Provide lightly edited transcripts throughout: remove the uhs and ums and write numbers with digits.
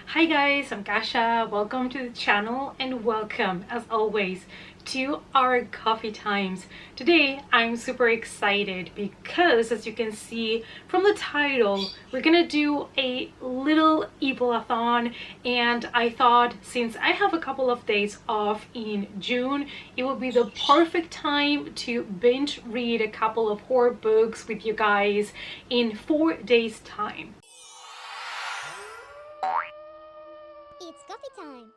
Hi guys, I'm Kasha. Welcome to the channel and welcome as always to our coffee times. Today I'm super excited because, as you can see from the title, we're gonna do a little evilathon, and I thought since I have a couple of days off in June, it would be the perfect time to binge read a couple of horror books with you guys in 4 days time. It's coffee time!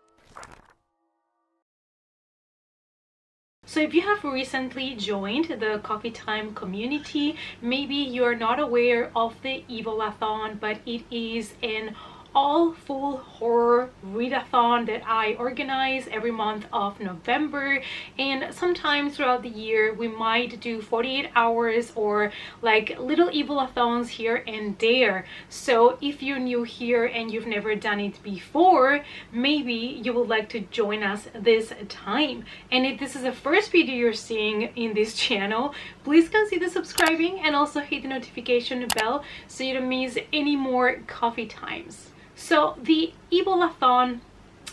So if you have recently joined the Coffee Time community, maybe you're not aware of the evilathon, but it is an all full horror readathon that I organize every month of November, and sometimes throughout the year we might do 48 hours or like little evilathons here and there. So if you're new here and you've never done it before, maybe you would like to join us this time. And if this is the first video you're seeing in this channel, please consider subscribing and also hit the notification bell so you don't miss any more coffee times. So the evilathon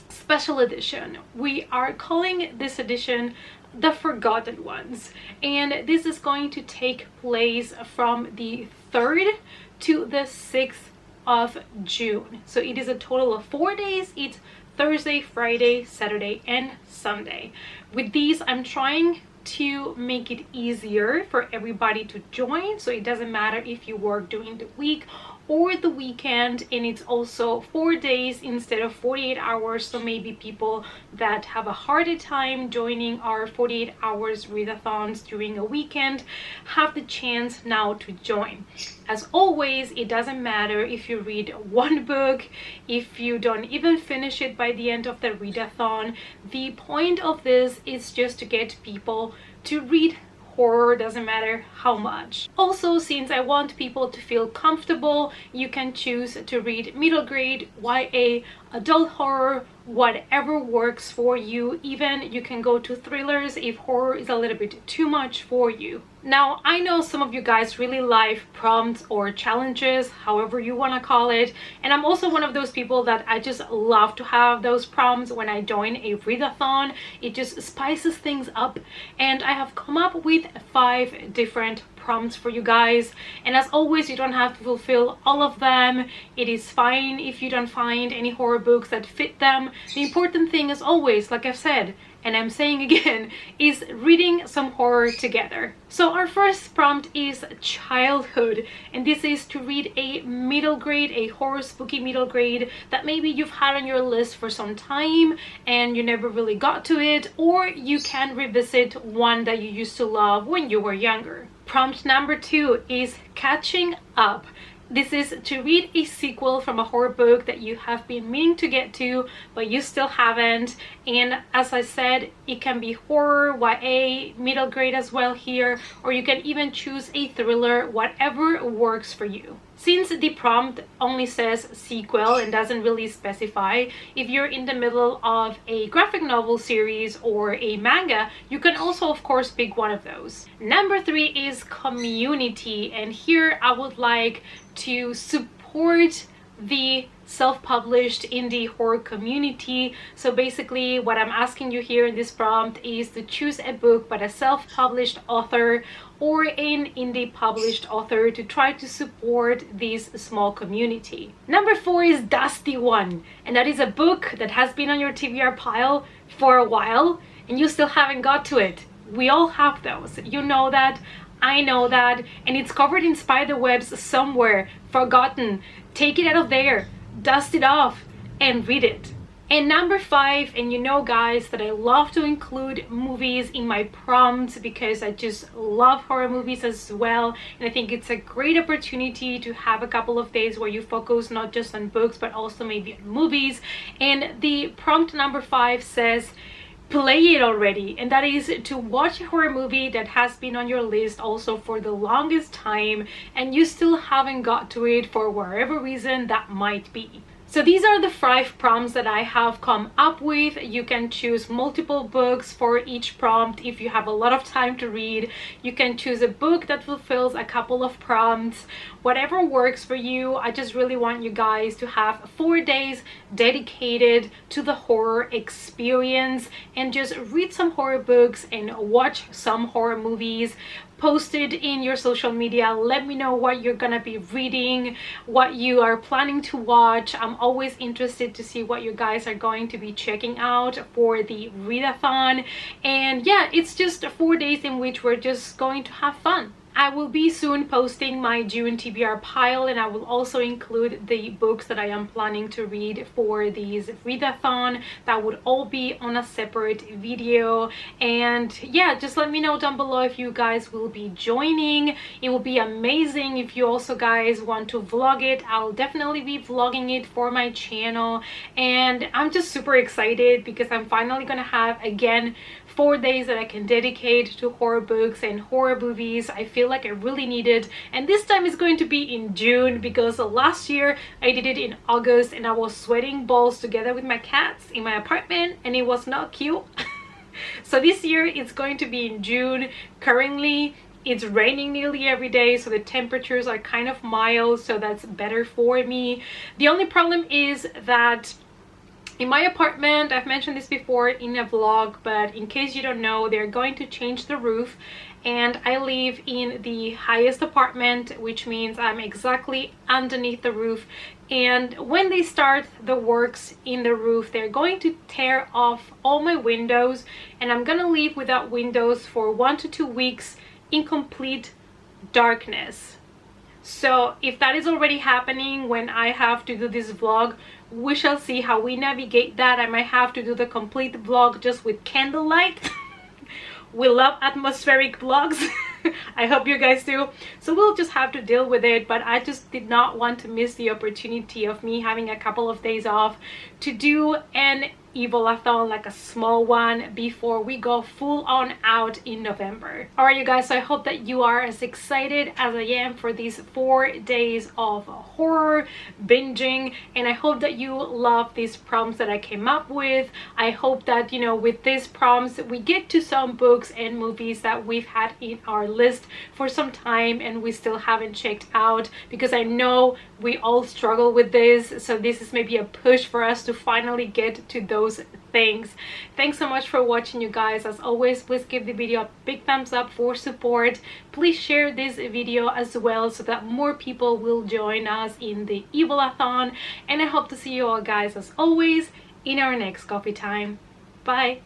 special edition, we are calling this edition the Forgotten Ones, and this is going to take place from the 3rd to the 6th of June. So it is a total of 4 days. It's Thursday, Friday, Saturday, and Sunday. With these, I'm trying to make it easier for everybody to join, so it doesn't matter if you work during the week or the weekend, and it's also 4 days instead of 48 hours. So maybe people that have a harder time joining our 48 hours readathons during a weekend have the chance now to join. As always, it doesn't matter if you read one book, if you don't even finish it by the end of the readathon. The point of this is just to get people to read horror, doesn't matter how much. Also, since I want people to feel comfortable, you can choose to read middle grade, YA, adult horror, whatever works for you. Even you can go to thrillers if horror is a little bit too much for you. Now, I know some of you guys really like prompts or challenges, however you want to call it, and I'm also one of those people that I just love to have those prompts when I join a readathon. It just spices things up, and I have come up with 5 different prompts for you guys, and as always, you don't have to fulfill all of them. It is fine if you don't find any horror books that fit them. The important thing is always, like I've said and I'm saying again, is reading some horror together. So our first prompt is childhood, and this is to read a middle grade, a horror spooky middle grade that maybe you've had on your list for some time and you never really got to it, or you can revisit one that you used to love when you were younger. Prompt number 2 is catching up. This is to read a sequel from a horror book that you have been meaning to get to, but you still haven't. And as I said, it can be horror, YA, middle grade as well here, or you can even choose a thriller, whatever works for you. Since the prompt only says sequel and doesn't really specify, if you're in the middle of a graphic novel series or a manga, you can also of course pick one of those. Number 3 is community, and here I would like to support the self-published indie horror community. So basically what I'm asking you here in this prompt is to choose a book by a self-published author or an indie published author to try to support this small community. Number 4 is Dusty One, and that is a book that has been on your TBR pile for a while and you still haven't got to it. We all have those, you know that, I know that, and it's covered in spider webs somewhere, forgotten. Take it out of there, dust it off, and read it. And number 5, and you know guys that I love to include movies in my prompts because I just love horror movies as well, and I think it's a great opportunity to have a couple of days where you focus not just on books but also maybe on movies. And the prompt number 5 says play it already, and that is to watch a horror movie that has been on your list also for the longest time and you still haven't got to it for whatever reason that might be. So these are the 5 prompts that I have come up with. You can choose multiple books for each prompt. If you have a lot of time to read, you can choose a book that fulfills a couple of prompts. Whatever works for you. I just really want you guys to have 4 days dedicated to the horror experience and just read some horror books and watch some horror movies. Post it in your social media. Let me know what you're gonna be reading, what you are planning to watch. I'm always interested to see what you guys are going to be checking out for the readathon. And yeah, it's just 4 days in which we're just going to have fun. I will be soon posting my June TBR pile, and I will also include the books that I am planning to read for these readathon. That would all be on a separate video. And yeah, just let me know down below if you guys will be joining. It will be amazing if you also guys want to vlog it. I'll definitely be vlogging it for my channel, and I'm just super excited because I'm finally gonna have again 4 days that I can dedicate to horror books and horror movies. I feel like I really need it, and this time it's going to be in June because last year I did it in August and I was sweating balls together with my cats in my apartment and it was not cute. So this year it's going to be in June. Currently it's raining nearly every day, so the temperatures are kind of mild, so that's better for me. The only problem is that in my apartment, I've mentioned this before in a vlog, but in case you don't know, they're going to change the roof, and I live in the highest apartment, which means I'm exactly underneath the roof. And when they start the works in the roof, they're going to tear off all my windows, and I'm gonna live without windows for 1 to 2 weeks in complete darkness. So if that is already happening when I have to do this vlog, we shall see how we navigate that. I might have to do the complete vlog just with candlelight. We love atmospheric vlogs. I hope you guys do. So we'll just have to deal with it, but I just did not want to miss the opportunity of me having a couple of days off to do an evilathon, like a small one, before we go full on out in November. All right, you guys, so I hope that you are as excited as I am for these 4 days of horror binging, and I hope that you love these prompts that I came up with. I hope that, you know, with these prompts we get to some books and movies that we've had in our list for some time and we still haven't checked out, because I know we all struggle with this. So this is maybe a push for us to finally get to those things. Thanks so much for watching, you guys. As always, please give the video a big thumbs up for support. Please share this video as well so that more people will join us in the evilathon, and I hope to see you all guys as always in our next coffee time. Bye.